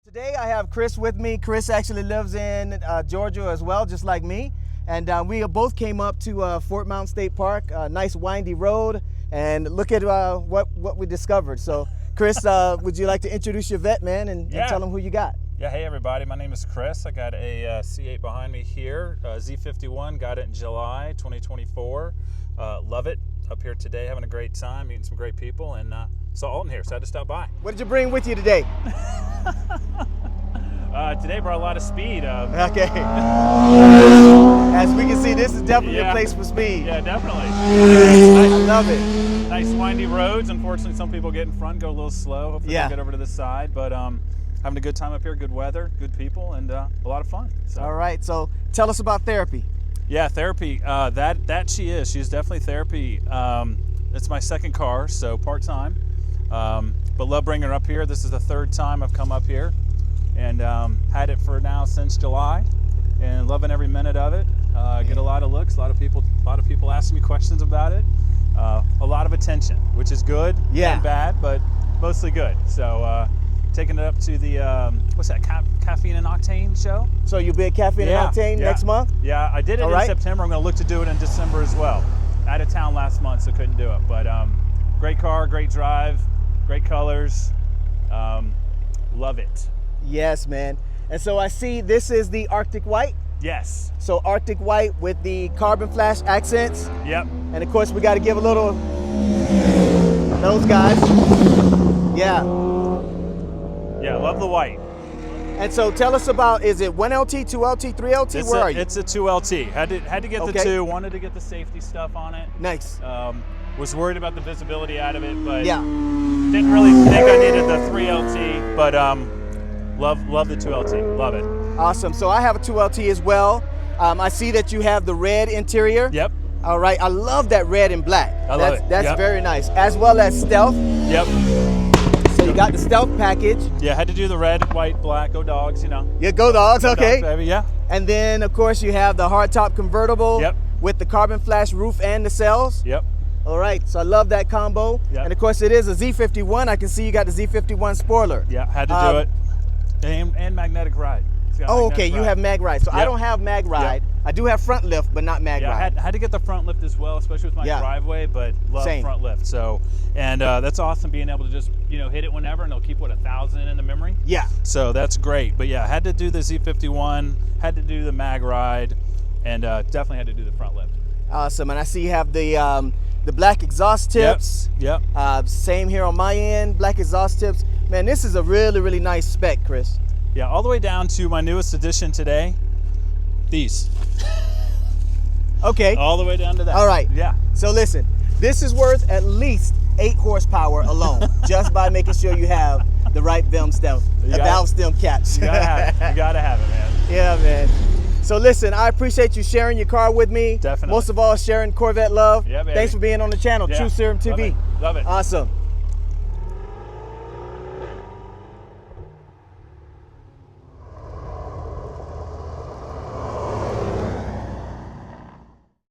Today I have Chris with me. Chris actually lives in Georgia as well, just like me. And we both came up to Fort Mount State Park, a nice windy road, and look at what we discovered. So Chris, would you like to introduce your vet, man, and tell them who you got? Yeah, hey everybody, my name is Chris. I got a C8 behind me here, Z51, got it in July 2024. Love it. Up here today, having a great time, meeting some great people, and saw Alton here, so I had to stop by. What did you bring with you today? Today brought a lot of speed. Okay. As we can see, this is definitely a place for speed. Yeah, definitely. I love it. Nice windy roads. Unfortunately, some people get in front, go a little slow. Hopefully they'll get over to the side, but having a good time up here, good weather, good people, and a lot of fun. So. All right, so tell us about therapy. Yeah, therapy. That she is. She's definitely therapy. It's my second car, so part-time. But love bringing her up here. This is the third time I've come up here, and had it for now since July, and loving every minute of it. Get a lot of looks. A lot of people asking me questions about it. A lot of attention, which is good and bad, but mostly good. So. Taking it up to the, what's that, Caffeine and Octane show? So you'll be at Caffeine and Octane next month? Yeah, I did it in September. I'm going to look to do it in December as well. Out of town last month, so couldn't do it. But great car, great drive, great colors. Love it. Yes, man. And so I see this is the Artic White? Yes. So Artic White with the carbon flash accents. Yep. And of course, we got to give a little, those guys. Yeah. Yeah, love the white. And so tell us about, is it 1LT, 2LT, 3LT? Where are you? It's a 2LT. Had to get the 2, wanted to get the safety stuff on it. Nice. Was worried about the visibility out of it, but didn't really think I needed the 3LT, but love the 2LT, love it. Awesome, so I have a 2LT as well. I see that you have the red interior. Yep. All right, I love that red and black. I love it. That's very nice, as well as stealth. Yep. So you got the stealth package. Yeah, had to do the red, white, black, go dogs, you know. Yeah, go dogs, okay. Dogs, baby, yeah. And then, of course, you have the Hard Top Convertible with the carbon flash roof and the cells. Yep. All right, so I love that combo. Yep. And of course, it is a Z51. I can see you got the Z51 spoiler. Yeah, had to do it. And magnetic ride. Oh, okay, you have mag ride. So I don't have mag ride. I do have front lift, but not mag ride. I had to get the front lift as well, especially with my driveway, but love front lift. So, and that's awesome being able to just, hit it whenever, and it'll keep, 1,000 in the memory? Yeah. So that's great. But yeah, had to do the Z51, had to do the mag ride, and definitely had to do the front lift. Awesome, and I see you have the black exhaust tips. Yep. Same here on my end, black exhaust tips. Man, this is a really, really nice spec, Chris. Yeah, all the way down to my newest addition today, these. Okay. All the way down to that. All right. Yeah. So listen, this is worth at least 8 horsepower alone, just by making sure you have the right valve stem caps. You gotta have it. You gotta have it, man. Yeah, man. So listen, I appreciate you sharing your car with me. Definitely. Most of all, sharing Corvette love. Yeah, baby. Thanks for being on the channel, True Serum TV. Love it. Awesome.